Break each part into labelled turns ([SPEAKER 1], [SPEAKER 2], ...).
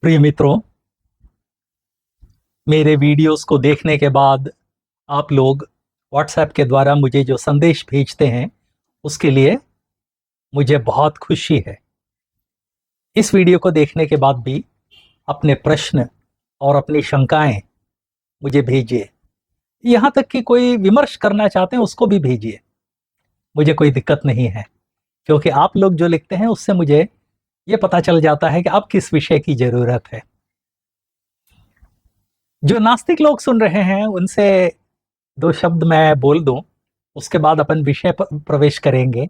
[SPEAKER 1] प्रिय मित्रों, मेरे वीडियोस को देखने के बाद आप लोग व्हाट्सएप के द्वारा मुझे जो संदेश भेजते हैं उसके लिए मुझे बहुत खुशी है। इस वीडियो को देखने के बाद भी अपने प्रश्न और अपनी शंकाएं मुझे भेजिए। यहाँ तक कि कोई विमर्श करना चाहते हैं उसको भी भेजिए, मुझे कोई दिक्कत नहीं है, क्योंकि आप लोग जो लिखते हैं उससे मुझे ये पता चल जाता है कि अब किस विषय की जरूरत है। जो नास्तिक लोग सुन रहे हैं उनसे दो शब्द मैं बोल दूं, उसके बाद अपन विषय पर प्रवेश करेंगे।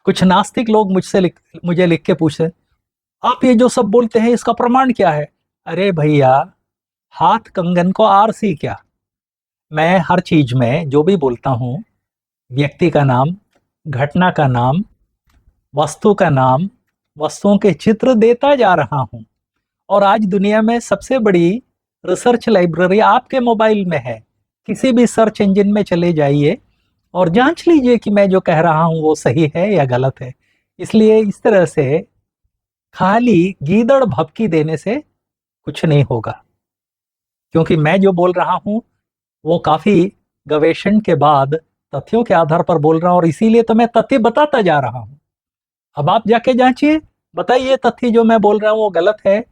[SPEAKER 1] कुछ नास्तिक लोग मुझे लिख के पूछे, आप ये जो सब बोलते हैं इसका प्रमाण क्या है? अरे भैया, हाथ कंगन को आरसी क्या। मैं हर चीज में जो भी बोलता हूं, व्यक्ति का नाम, घटना का नाम, वस्तु का नाम, वस्तुओं के चित्र देता जा रहा हूं। और आज दुनिया में सबसे बड़ी रिसर्च लाइब्रेरी आपके मोबाइल में है। किसी भी सर्च इंजन में चले जाइए और जांच लीजिए कि मैं जो कह रहा हूं वो सही है या गलत है। इसलिए इस तरह से खाली गीदड़ भभकी देने से कुछ नहीं होगा, क्योंकि मैं जो बोल रहा हूं वो काफी गवेषण के बाद तथ्यों के आधार पर बोल रहा हूं, और इसीलिए तो मैं तथ्य बताता जा रहा हूं। अब आप जाके जांचिए, बताइए तथ्य जो मैं बोल रहा हूं वो गलत है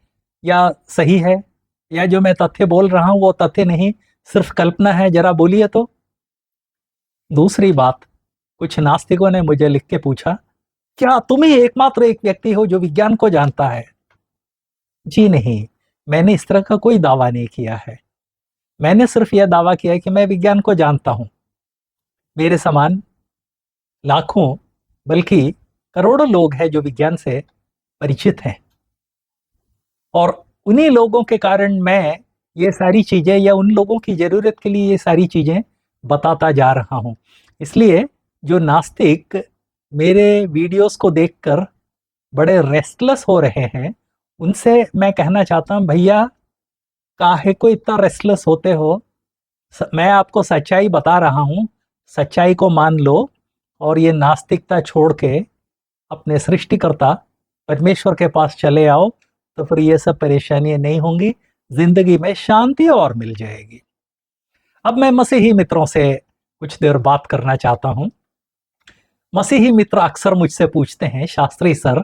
[SPEAKER 1] या सही है, या जो मैं तथ्य बोल रहा हूं वो तथ्य नहीं, सिर्फ कल्पना है। जरा बोलिए तो। दूसरी बात, कुछ नास्तिकों ने मुझे लिख के पूछा, क्या तुम ही एकमात्र एक व्यक्ति हो जो विज्ञान को जानता है? जी नहीं, मैंने इस तरह का कोई दावा नहीं किया है। मैंने सिर्फ यह दावा किया है कि मैं विज्ञान को जानता हूं। मेरे समान लाखों, बल्कि करोड़ों लोग हैं जो विज्ञान से परिचित हैं, और उन्हीं लोगों के कारण मैं ये सारी चीजें, या उन लोगों की जरूरत के लिए ये सारी चीजें बताता जा रहा हूं। इसलिए जो नास्तिक मेरे वीडियोस को देखकर बड़े रेस्टलेस हो रहे हैं, उनसे मैं कहना चाहता हूं, भैया काहे को इतना रेस्टलेस होते हो? मैं आपको सच्चाई बता रहा हूं, सच्चाई को मान लो और ये नास्तिकता छोड़ के अपने सृष्टिकर्ता परमेश्वर के पास चले आओ, तो फिर ये सब परेशानियां नहीं होंगी, जिंदगी में शांति और मिल जाएगी। अब मैं मसीही मित्रों से कुछ देर बात करना चाहता हूं। मसीही मित्र अक्सर मुझसे पूछते हैं, Shastri sir,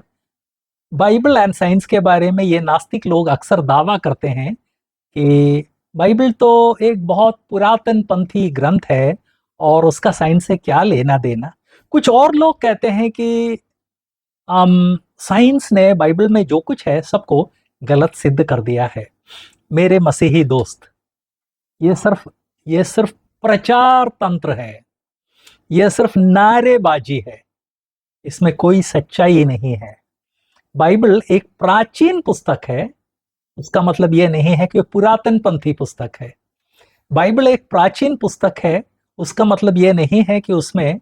[SPEAKER 1] Bible and science के बारे में ये नास्तिक लोग अक्सर दावा करते हैं कि बाइबल तो एक बहुत पुरातन पंथी ग्रंथ है और उसका साइंस से क्या लेना देना। कुछ और लोग कहते हैं कि साइंस ने बाइबल में जो कुछ है सबको गलत सिद्ध कर दिया है। मेरे मसीही दोस्त, ये सिर्फ प्रचार तंत्र है, यह सिर्फ नारेबाजी है, इसमें कोई सच्चाई नहीं है। बाइबल एक प्राचीन पुस्तक है, इसका मतलब यह नहीं है कि पुरातन पंथी पुस्तक है। बाइबल एक प्राचीन पुस्तक है, उसका मतलब यह नहीं है कि उसमें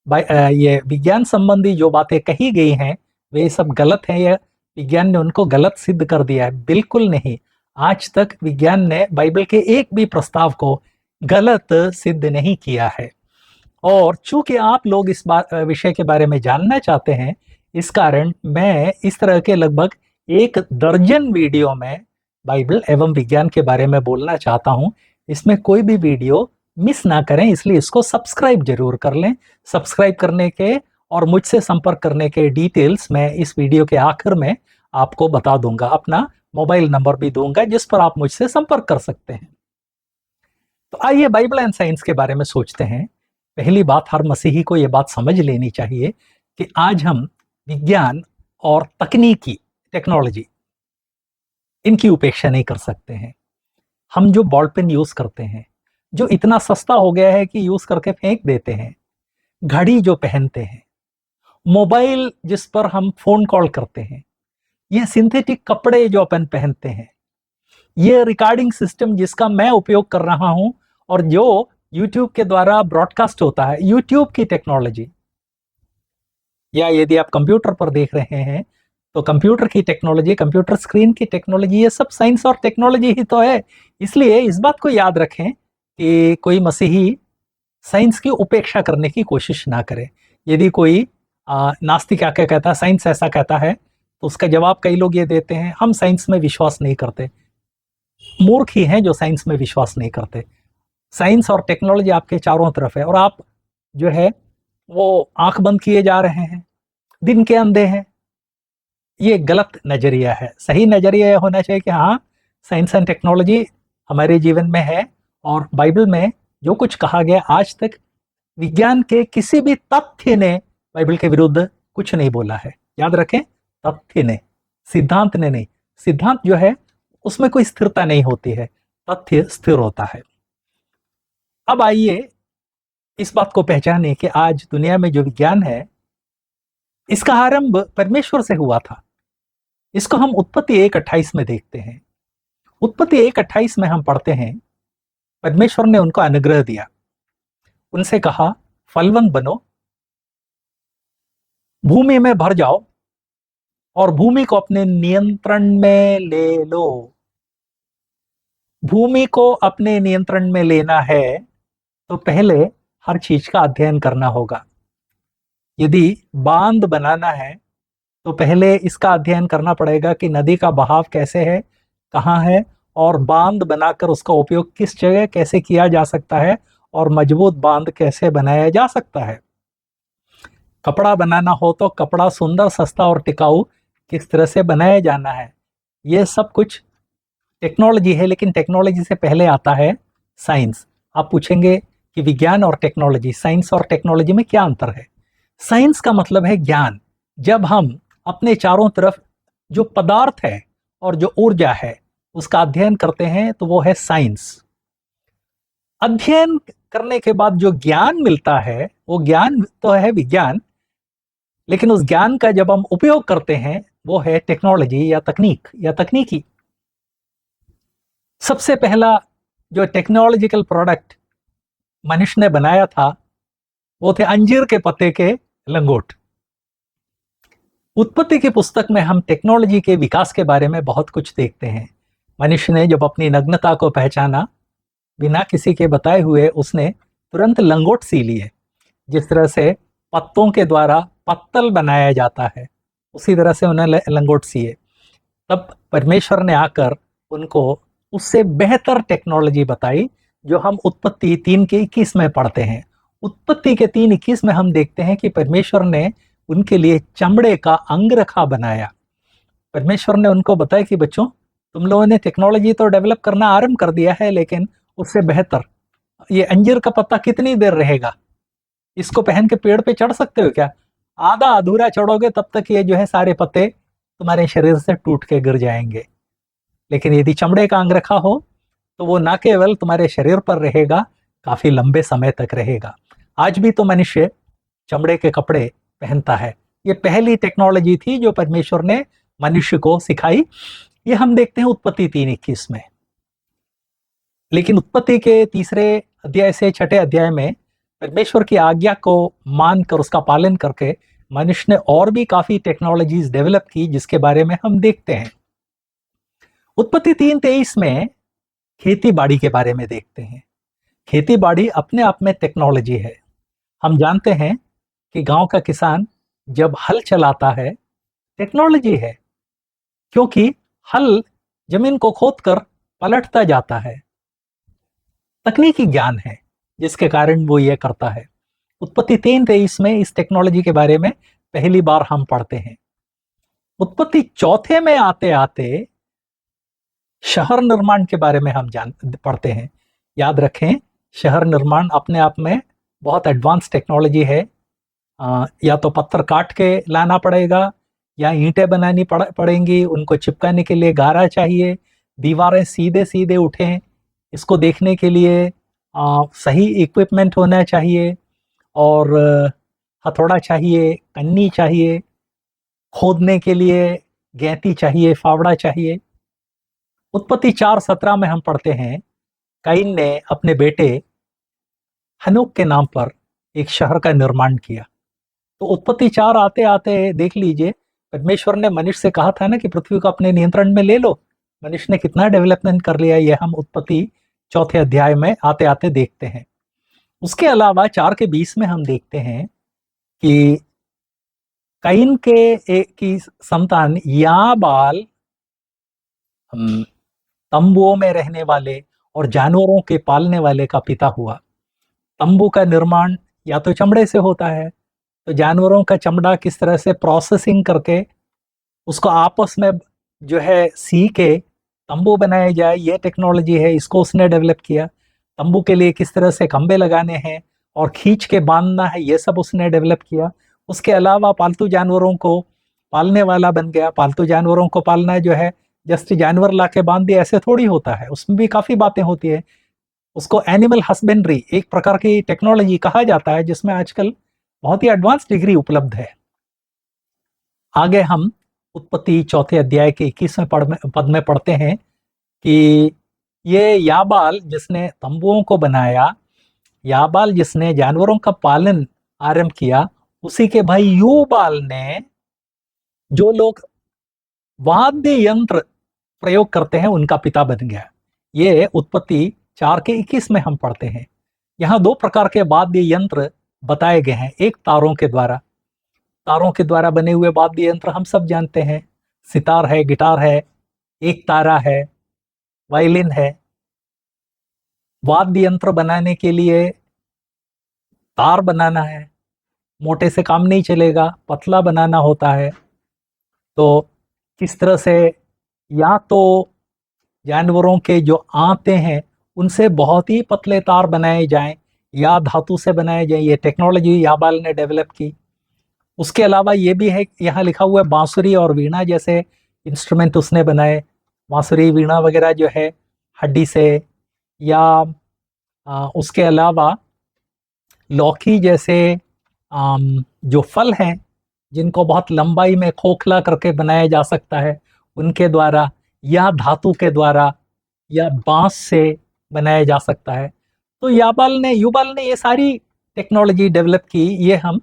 [SPEAKER 1] ये विज्ञान संबंधी जो बातें कही गई हैं वे सब गलत हैं, या विज्ञान ने उनको गलत सिद्ध कर दिया है। बिल्कुल नहीं। आज तक विज्ञान ने बाइबल के एक भी प्रस्ताव को गलत सिद्ध नहीं किया है। और चूंकि आप लोग इस विषय के बारे में जानना चाहते हैं, इस कारण मैं इस तरह के लगभग 1 दर्जन वीडियो में बाइबल एवं विज्ञान के बारे में बोलना चाहता हूं। इसमें कोई भी वीडियो मिस ना करें, इसलिए इसको सब्सक्राइब जरूर कर लें। सब्सक्राइब करने के और मुझसे संपर्क करने के डिटेल्स मैं इस वीडियो के आखिर में आपको बता दूंगा। अपना मोबाइल नंबर भी दूंगा जिस पर आप मुझसे संपर्क कर सकते हैं। तो आइए बाइबल एंड साइंस के बारे में सोचते हैं। पहली बात, हर मसीही को यह बात समझ लेनी चाहिए कि आज हम विज्ञान और तकनीकी, टेक्नोलॉजी, इनकी उपेक्षा नहीं कर सकते हैं। हम जो बॉल पेन यूज करते हैं, जो इतना सस्ता हो गया है कि यूज करके फेंक देते हैं, घड़ी जो पहनते हैं, मोबाइल जिस पर हम फोन कॉल करते हैं, ये सिंथेटिक कपड़े जो अपन पहनते हैं, ये रिकॉर्डिंग सिस्टम जिसका मैं उपयोग कर रहा हूं और जो यूट्यूब के द्वारा ब्रॉडकास्ट होता है, यूट्यूब की टेक्नोलॉजी, या यदि आप कंप्यूटर पर देख रहे हैं तो कंप्यूटर की टेक्नोलॉजी, कंप्यूटर स्क्रीन की टेक्नोलॉजी, ये सब साइंस और टेक्नोलॉजी ही तो है। इसलिए इस बात को याद रखें कि कोई मसीही साइंस की उपेक्षा करने की कोशिश ना करे। यदि कोई नास्तिक आके कहता है साइंस ऐसा कहता है, तो उसका जवाब कई लोग ये देते हैं, हम साइंस में विश्वास नहीं करते। मूर्ख ही हैं जो साइंस में विश्वास नहीं करते। साइंस और टेक्नोलॉजी आपके चारों तरफ है और आप जो है वो आंख बंद किए जा रहे हैं, दिन के अंधे हैं। ये गलत नजरिया है। सही नजरिया यह होना चाहिए कि हाँ, साइंस एंड टेक्नोलॉजी हमारे जीवन में है और बाइबल में जो कुछ कहा गया आज तक विज्ञान के किसी भी तथ्य ने बाइबल के विरुद्ध कुछ नहीं बोला है। याद रखें, तथ्य ने, सिद्धांत ने नहीं। सिद्धांत जो है उसमें कोई स्थिरता नहीं होती है, तथ्य स्थिर होता है। अब आइए इस बात को पहचाने कि आज दुनिया में जो विज्ञान है इसका आरंभ परमेश्वर से हुआ था। इसको हम उत्पत्ति 1:28 में देखते हैं। उत्पत्ति 1:28 में हम पढ़ते हैं, परमेश्वर ने उनको अनुग्रह दिया, उनसे कहा फलवंत बनो, भूमि में भर जाओ और भूमि को अपने नियंत्रण में ले लो। भूमि को अपने नियंत्रण में लेना है तो पहले हर चीज का अध्ययन करना होगा। यदि बांध बनाना है तो पहले इसका अध्ययन करना पड़ेगा कि नदी का बहाव कैसे है, कहाँ है, और बांध बनाकर उसका उपयोग किस जगह कैसे किया जा सकता है और मजबूत बांध कैसे बनाया जा सकता है। कपड़ा बनाना हो तो कपड़ा सुंदर, सस्ता और टिकाऊ किस तरह से बनाया जाना है। ये सब कुछ टेक्नोलॉजी है, लेकिन टेक्नोलॉजी से पहले आता है साइंस। आप पूछेंगे कि विज्ञान और टेक्नोलॉजी, साइंस और टेक्नोलॉजी में क्या अंतर है? साइंस का मतलब है ज्ञान। जब हम अपने चारों तरफ जो पदार्थ है और जो ऊर्जा है उसका अध्ययन करते हैं तो वो है साइंस। अध्ययन करने के बाद जो ज्ञान मिलता है वो ज्ञान तो है विज्ञान, लेकिन उस ज्ञान का जब हम उपयोग करते हैं वो है टेक्नोलॉजी या तकनीक या तकनीकी। सबसे पहला जो टेक्नोलॉजिकल प्रोडक्ट मनुष्य ने बनाया था वो थे अंजीर के पत्ते के लंगोट। उत्पत्ति की पुस्तक में हम टेक्नोलॉजी के विकास के बारे में बहुत कुछ देखते हैं। मनुष्य ने जब अपनी नग्नता को पहचाना, बिना किसी के बताए हुए उसने तुरंत लंगोट सी लिए। जिस तरह से पत्तों के द्वारा पत्तल बनाया जाता है उसी तरह से उन्हें लंगोट सिए। तब परमेश्वर ने आकर उनको उससे बेहतर टेक्नोलॉजी बताई जो हम उत्पत्ति 3:21 में पढ़ते हैं। उत्पत्ति के 3:21 में हम देखते हैं कि परमेश्वर ने उनके लिए चमड़े का अंगरखा बनाया। परमेश्वर ने उनको बताया कि बच्चों, तुम लोगों ने टेक्नोलॉजी तो डेवलप करना आरंभ कर दिया है, लेकिन उससे बेहतर ये अंजीर का पत्ता कितनी देर रहेगा? इसको पहन के पेड़ पे चढ़ सकते हो क्या? आधा अधूरा चढ़ोगे तब तक ये जो है सारे पत्ते तुम्हारे शरीर से टूट के गिर जाएंगे। लेकिन यदि चमड़े का अंगरखा हो तो वो ना केवल तुम्हारे शरीर पर रहेगा, काफी लंबे समय तक रहेगा। आज भी तो मनुष्य चमड़े के कपड़े पहनता है। ये पहली टेक्नोलॉजी थी जो परमेश्वर ने मनुष्य को सिखाई। ये हम देखते हैं उत्पत्ति 3:21 में। लेकिन उत्पत्ति के 3 अध्याय से 6 अध्याय में परमेश्वर की आज्ञा को मानकर उसका पालन करके मनुष्य ने और भी काफी टेक्नोलॉजीज डेवलप की जिसके बारे में हम देखते हैं। उत्पत्ति 3:23 में खेती बाड़ी के बारे में देखते हैं। खेती बाड़ी अपने आप में टेक्नोलॉजी है। हम जानते हैं कि गांव का किसान जब हल चलाता है टेक्नोलॉजी है, क्योंकि हल जमीन को खोदकर पलटता जाता है। तकनीकी ज्ञान है जिसके कारण वो ये करता है। उत्पत्ति 3:23 में इस टेक्नोलॉजी के बारे में पहली बार हम पढ़ते हैं। उत्पत्ति 4 में आते आते शहर निर्माण के बारे में हम पढ़ते हैं। याद रखें, शहर निर्माण अपने आप में बहुत एडवांस टेक्नोलॉजी है। या तो पत्थर काट के लाना पड़ेगा या ईंटें बनानी पड़ेंगी, उनको चिपकाने के लिए गारा चाहिए, दीवारें सीधे सीधे उठें, इसको देखने के लिए सही इक्विपमेंट होना चाहिए, और हथौड़ा चाहिए, कन्नी चाहिए, खोदने के लिए गैंती चाहिए, फावड़ा चाहिए। उत्पत्ति 4:17 में हम पढ़ते हैं, काइन ने अपने बेटे हनोक के नाम पर एक शहर का निर्माण किया। तो उत्पत्ति 4 आते आते देख लीजिए, परमेश्वर ने मनुष्य से कहा था ना कि पृथ्वी को अपने नियंत्रण में ले लो। मनुष्य ने कितना डेवलपमेंट कर लिया, यह हम उत्पत्ति 4 अध्याय में आते आते देखते हैं। उसके अलावा 4:20 में हम देखते हैं कि कैन के एक की संतान याबाल तंबुओं में रहने वाले और जानवरों के पालने वाले का पिता हुआ। तंबू का निर्माण या तो चमड़े से होता है, तो जानवरों का चमड़ा किस तरह से प्रोसेसिंग करके उसको आपस में जो है सी के तंबू बनाए जाए, ये टेक्नोलॉजी है, इसको उसने डेवलप किया। तंबू के लिए किस तरह से खंबे लगाने हैं और खींच के बांधना है, ये सब उसने डेवलप किया। उसके अलावा पालतू जानवरों को पालने वाला बन गया। पालतू जानवरों को पालना जो है जस्ट जानवर ला के बांध दिया ऐसे थोड़ी होता है, उसमें भी काफी बातें होती है। उसको एनिमल हस्बेंड्री एक प्रकार की टेक्नोलॉजी कहा जाता है, जिसमें आजकल बहुत ही एडवांस डिग्री उपलब्ध है। आगे हम उत्पत्ति चौथे अध्याय के 21वें पद में पढ़ते हैं कि ये याबाल जिसने तंबुओं को बनाया, याबाल जिसने जानवरों का पालन आरंभ किया, उसी के भाई यूबाल ने, जो लोग वाद्य यंत्र प्रयोग करते हैं, उनका पिता बन गया। ये उत्पत्ति 4 के 21 में हम पढ़ते हैं। यहाँ दो प्रकार के वाद्य यंत्र बताए गए हैं। एक तारों के द्वारा, तारों के द्वारा बने हुए वाद्य यंत्र हम सब जानते हैं, सितार है, गिटार है, एक तारा है, वायलिन है। वाद्य यंत्र बनाने के लिए तार बनाना है, मोटे से काम नहीं चलेगा, पतला बनाना होता है। तो किस तरह से या तो जानवरों के जो आते हैं उनसे बहुत ही पतले तार बनाए जाएं या धातु से बनाए जाएं, ये टेक्नोलॉजी याबाल ने डेवलप की। उसके अलावा ये भी है, यहाँ लिखा हुआ है बांसुरी और वीणा जैसे इंस्ट्रूमेंट उसने बनाए। बांसुरी वीणा वगैरह जो है हड्डी से, या उसके अलावा लौकी जैसे जो फल हैं जिनको बहुत लंबाई में खोखला करके बनाया जा सकता है, उनके द्वारा, या धातु के द्वारा, या बांस से बनाया जा सकता है। तो युबाल ने ये सारी टेक्नोलॉजी डेवलप की। ये हम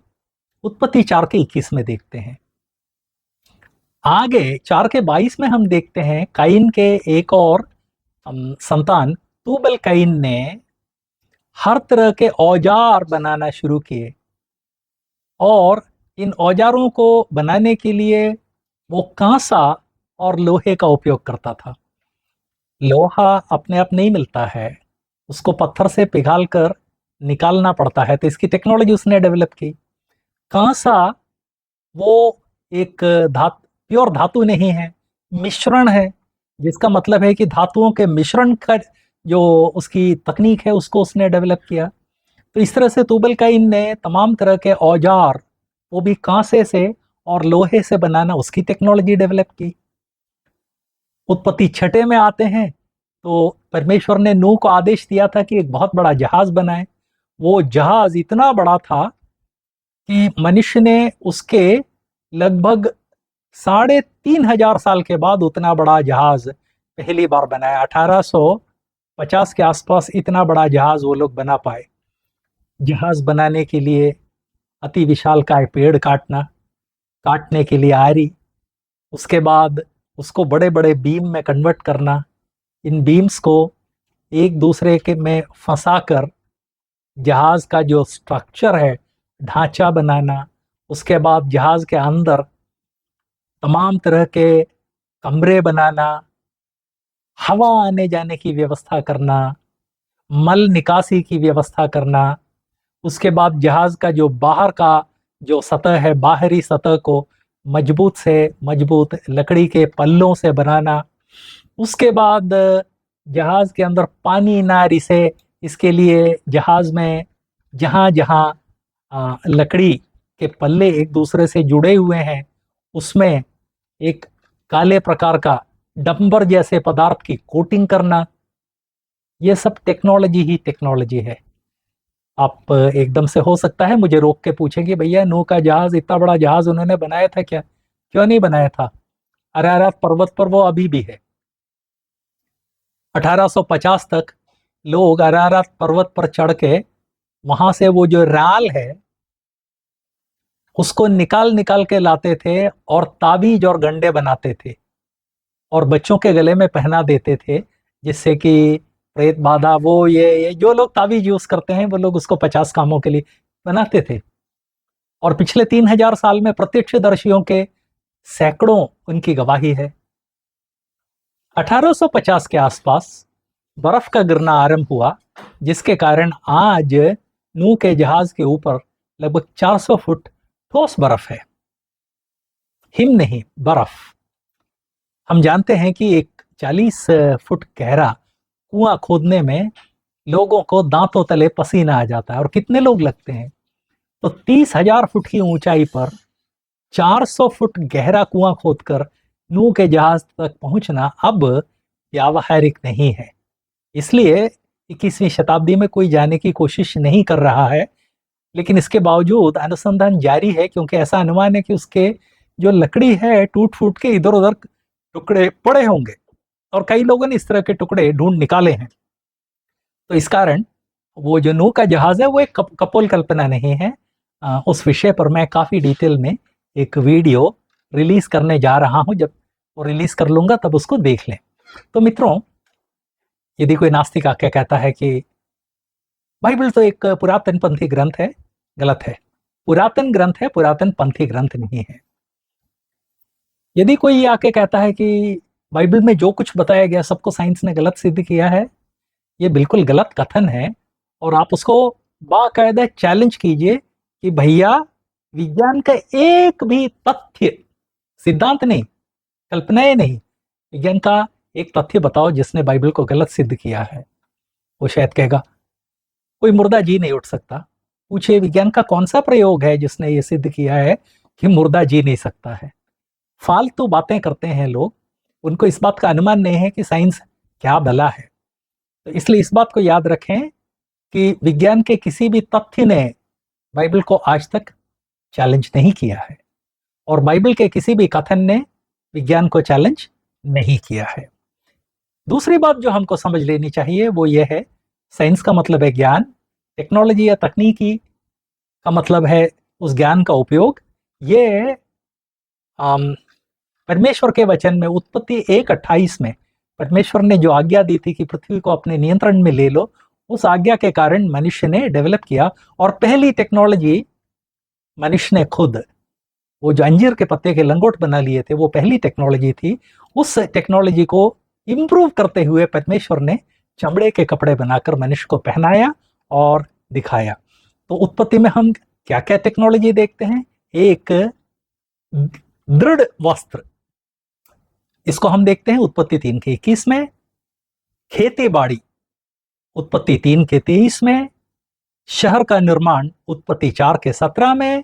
[SPEAKER 1] उत्पत्ति 4 के 21 में देखते हैं। आगे 4 के 22 में हम देखते हैं काइन के एक और संतान तूबल काइन ने हर तरह के औजार बनाना शुरू किए, और इन औजारों को बनाने के लिए वो कांसा और लोहे का उपयोग करता था। लोहा अपने आप नहीं मिलता है, उसको पत्थर से पिघाल कर निकालना पड़ता है, तो इसकी टेक्नोलॉजी उसने डेवलप की। कांसा वो एक प्योर धातु नहीं है, मिश्रण है, जिसका मतलब है कि धातुओं के मिश्रण का जो उसकी तकनीक है उसको उसने डेवलप किया। तो इस तरह से तुबल-काइन ने तमाम तरह के औजार, वो भी कांसे से और लोहे से बनाना, उसकी टेक्नोलॉजी डेवलप की। उत्पत्ति 6 में आते हैं तो परमेश्वर ने नूह को आदेश दिया था कि एक बहुत बड़ा जहाज बनाए। वो जहाज इतना बड़ा था कि मनुष्य ने उसके लगभग 3,500 साल के बाद उतना बड़ा जहाज पहली बार बनाया। 1850 के आसपास इतना बड़ा जहाज वो लोग बना पाए। जहाज बनाने के लिए अति विशालकाय पेड़ काटने के लिए आरी, उसके बाद उसको बड़े बड़े बीम में कन्वर्ट करना, इन बीम्स को एक दूसरे के में फंसाकर जहाज का जो स्ट्रक्चर है, ढांचा बनाना, उसके बाद जहाज के अंदर तमाम तरह के कमरे बनाना, हवा आने जाने की व्यवस्था करना, मल निकासी की व्यवस्था करना, उसके बाद जहाज का जो बाहर का जो सतह है, बाहरी सतह को मजबूत से मजबूत लकड़ी के पल्लों से बनाना, उसके बाद जहाज के अंदर पानी ना रिसे, इसके लिए जहाज में जहाँ जहाँ लकड़ी के पल्ले एक दूसरे से जुड़े हुए हैं, उसमें एक काले प्रकार का डंबर जैसे पदार्थ की कोटिंग करना, ये सब टेक्नोलॉजी ही टेक्नोलॉजी है। आप एकदम से हो सकता है मुझे रोक के पूछेंगे, भैया नूह का जहाज, इतना बड़ा जहाज उन्होंने बनाया था क्या? क्यों नहीं बनाया था? अरारात पर्वत पर वो अभी भी है। 1850 तक लोग अरारात पर्वत पर चढ़ के वहां से वो जो राल है उसको निकाल निकाल के लाते थे और ताबीज और गंडे बनाते थे और बच्चों के गले में पहना देते थे, जिससे कि प्रेत बाधा, वो ये जो लोग ताबीज यूज करते हैं वो लोग उसको 50 कामों के लिए बनाते थे। और पिछले 3000 साल में प्रत्यक्षदर्शियों के सैकड़ों उनकी गवाही है। 1850 के आसपास बर्फ का गिरना आरंभ हुआ, जिसके कारण आज नूह के जहाज के ऊपर लगभग 400 फुट ठोस बर्फ है, हिम नहीं, बर्फ। हम जानते हैं कि एक 40 फुट गहरा कुआं खोदने में लोगों को दांतों तले पसीना आ जाता है, और कितने लोग लगते हैं? तो 30,000 फुट की ऊंचाई पर 400 फुट गहरा कुआं खोदकर नूह के जहाज तक पहुंचना अब व्यावहारिक नहीं है। इसलिए 21वीं शताब्दी में कोई जाने की कोशिश नहीं कर रहा है, लेकिन इसके बावजूद अनुसंधान जारी है, क्योंकि ऐसा अनुमान है कि उसके जो लकड़ी है टूट फूट के इधर उधर टुकड़े पड़े होंगे, और कई लोगों ने इस तरह के टुकड़े ढूंढ निकाले हैं। तो इस कारण वो जो नूह का जहाज है वो एक कपोल कल्पना नहीं है। उस विषय पर मैं काफ़ी डिटेल में एक वीडियो रिलीज करने जा रहा हूं, जब वो रिलीज कर लूंगा तब उसको देख लें। तो मित्रों, यदि कोई नास्तिक आके कहता है कि बाइबल तो एक पुरातन पंथी ग्रंथ है, गलत है। पुरातन ग्रंथ है, पुरातन पंथी ग्रंथ नहीं है। यदि कोई ये आके कहता है कि बाइबल में जो कुछ बताया गया सबको साइंस ने गलत सिद्ध किया है, ये बिल्कुल गलत कथन है, और आप उसको बाकायदा चैलेंज कीजिए कि भैया विज्ञान का एक भी तथ्य, सिद्धांत नहीं, कल्पनाएं नहीं, विज्ञान का एक तथ्य बताओ जिसने बाइबल को गलत सिद्ध किया है। वो शायद कहेगा कोई मुर्दा जी नहीं उठ सकता। पूछिए विज्ञान का कौन सा प्रयोग है जिसने ये सिद्ध किया है कि मुर्दा जी नहीं सकता है। फालतू बातें करते हैं लोग, उनको इस बात का अनुमान नहीं है कि साइंस क्या भला है। तो इसलिए इस बात को याद रखें कि विज्ञान के किसी भी तथ्य ने बाइबल को आज तक चैलेंज नहीं किया है, और बाइबल के किसी भी कथन ने विज्ञान को चैलेंज नहीं किया है। दूसरी बात जो हमको समझ लेनी चाहिए वो ये है, साइंस का मतलब है ज्ञान, टेक्नोलॉजी या तकनीकी का मतलब है उस ज्ञान का उपयोग। ये परमेश्वर के वचन में उत्पत्ति 1:28 में परमेश्वर ने जो आज्ञा दी थी कि पृथ्वी को अपने नियंत्रण में ले लो, उस आज्ञा के कारण मनुष्य ने डेवलप किया, और पहली टेक्नोलॉजी मनुष्य ने खुद, वो जो अंजीर के पत्ते के लंगोट बना लिए थे, वो पहली टेक्नोलॉजी थी। उस टेक्नोलॉजी को इंप्रूव करते हुए परमेश्वर ने चमड़े के कपड़े बनाकर मनुष्य को पहनाया और दिखाया। तो उत्पत्ति में हम क्या क्या टेक्नोलॉजी देखते हैं? एक दृढ़ वस्त्र, इसको हम देखते हैं उत्पत्ति 3 के 21 में। खेती बाड़ी उत्पत्ति 3 के 23 में। शहर का निर्माण उत्पत्ति 4 के 17 में।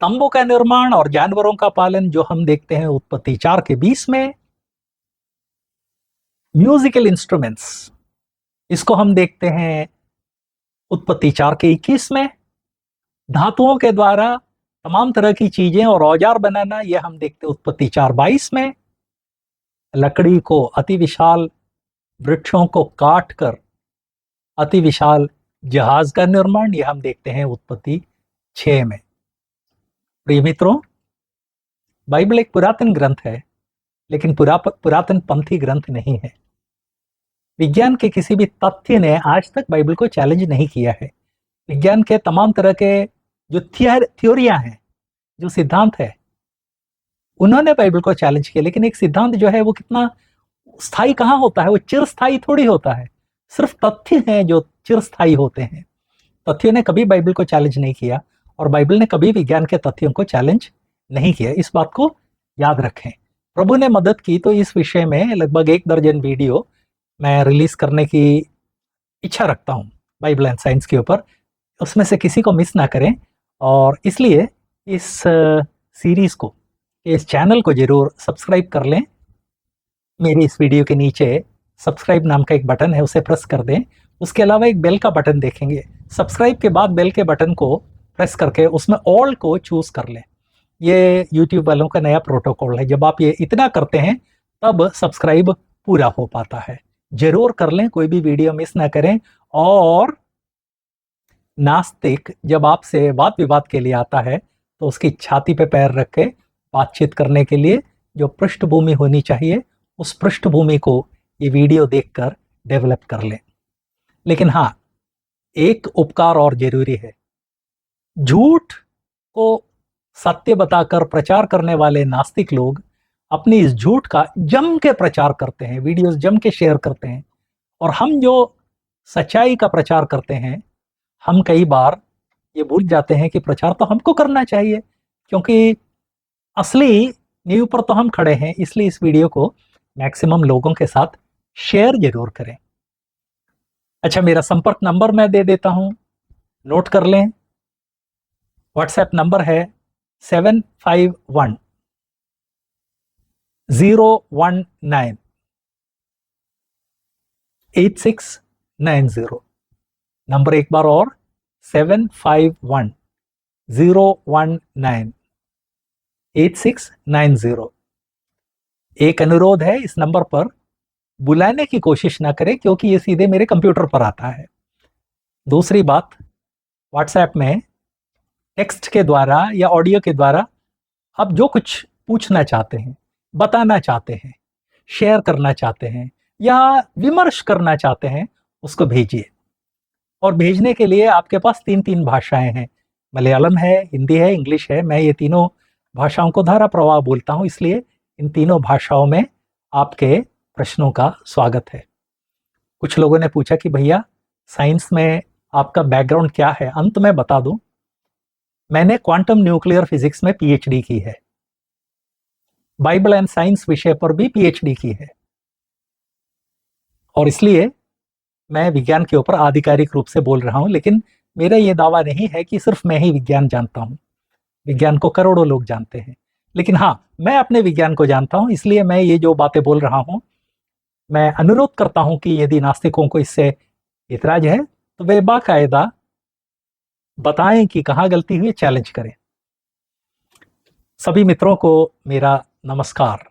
[SPEAKER 1] तंबू का निर्माण और जानवरों का पालन जो हम देखते हैं उत्पत्ति 4 के 20 में। म्यूजिकल इंस्ट्रूमेंट्स, इसको हम देखते हैं उत्पत्ति 4 के 21 में। धातुओं के द्वारा तमाम तरह की चीजें और औजार बनाना, यह हम देखते हैं उत्पत्ति 4:22 में। लकड़ी को, अति विशाल वृक्षों को काट कर अति विशाल जहाज का निर्माण, यह हम देखते हैं उत्पत्ति 6 में। प्रिय मित्रों, बाइबल एक पुरातन ग्रंथ है, लेकिन पुरातन पंथी ग्रंथ नहीं है। विज्ञान के किसी भी तथ्य ने आज तक बाइबल को चैलेंज नहीं किया है। विज्ञान के तमाम तरह के जो थ्योरियां हैं, जो सिद्धांत है, उन्होंने बाइबल को चैलेंज किया, लेकिन एक सिद्धांत जो है वो कितना स्थायी कहाँ होता है, वो चिरस्थायी थोड़ी होता है। सिर्फ तथ्य हैं जो चिरस्थायी होते हैं। तथ्यों ने कभी बाइबल को चैलेंज नहीं किया, और बाइबल ने कभी विज्ञान के तथ्यों को चैलेंज नहीं किया। इस बात को याद रखें। प्रभु ने मदद की तो इस विषय में लगभग 1 दर्जन वीडियो मैं रिलीज करने की इच्छा रखता हूँ बाइबल एंड साइंस के ऊपर। उसमें से किसी को मिस ना करें, और इसलिए इस सीरीज को, इस चैनल को जरूर सब्सक्राइब कर लें। मेरे इस वीडियो के नीचे सब्सक्राइब नाम का एक बटन है, उसे प्रेस कर दें। उसके अलावा एक बेल का बटन देखेंगे। सब्सक्राइब के बाद बेल के बटन को प्रेस करके उसमें ऑल को चूज कर लें। ये यूट्यूब वालों का नया प्रोटोकॉल है। जब आप ये इतना करते हैं तब सब्सक्राइब पूरा हो पाता है। जरूर कर लें, कोई भी वीडियो मिस ना करें। और नास्तिक जब आपसे वाद विवाद के लिए आता है तो उसकी छाती पे पैर रख के बातचीत करने के लिए जो पृष्ठभूमि होनी चाहिए, उस पृष्ठभूमि को ये वीडियो देखकर डेवलप कर लें। लेकिन हाँ, एक उपकार और जरूरी है। झूठ को सत्य बताकर प्रचार करने वाले नास्तिक लोग अपनी इस झूठ का जम के प्रचार करते हैं, वीडियोस जम के शेयर करते हैं, और हम जो सच्चाई का प्रचार करते हैं, हम कई बार ये भूल जाते हैं कि प्रचार तो हमको करना चाहिए, क्योंकि असली नींव पर तो हम खड़े हैं। इसलिए इस वीडियो को मैक्सिमम लोगों के साथ शेयर जरूर करें। अच्छा, मेरा संपर्क नंबर मैं दे देता हूं, नोट कर लें। व्हाट्सएप नंबर है 751 019 8690। नंबर एक बार और, 751 019 8690। एक अनुरोध है, इस नंबर पर बुलाने की कोशिश ना करें, क्योंकि ये सीधे मेरे कंप्यूटर पर आता है। दूसरी बात, व्हाट्सएप में टेक्स्ट के द्वारा या ऑडियो के द्वारा आप जो कुछ पूछना चाहते हैं, बताना चाहते हैं, शेयर करना चाहते हैं या विमर्श करना चाहते हैं, उसको भेजिए। और भेजने के लिए आपके पास 3 भाषाएं हैं, मलयालम है, हिंदी है, इंग्लिश है। मैं ये तीनों भाषाओं को धारा प्रवाह बोलता हूं, इसलिए इन तीनों भाषाओं में आपके प्रश्नों का स्वागत है। कुछ लोगों ने पूछा कि भैया साइंस में आपका बैकग्राउंड क्या है। अंत में बता दूं, मैंने क्वांटम न्यूक्लियर फिजिक्स में पीएचडी की है, बाइबल एंड साइंस विषय पर भी पीएचडी की है, और इसलिए मैं विज्ञान के ऊपर आधिकारिक रूप से बोल रहा हूं। लेकिन मेरा यह दावा नहीं है कि सिर्फ मैं ही विज्ञान जानता हूं। विज्ञान को करोड़ों लोग जानते हैं, लेकिन हाँ, मैं अपने विज्ञान को जानता हूं। इसलिए मैं ये जो बातें बोल रहा हूं, मैं अनुरोध करता हूं कि यदि नास्तिकों को इससे इतराज है तो वे बाकायदा बताएं कि कहां गलती हुई, चैलेंज करें। सभी मित्रों को मेरा नमस्कार।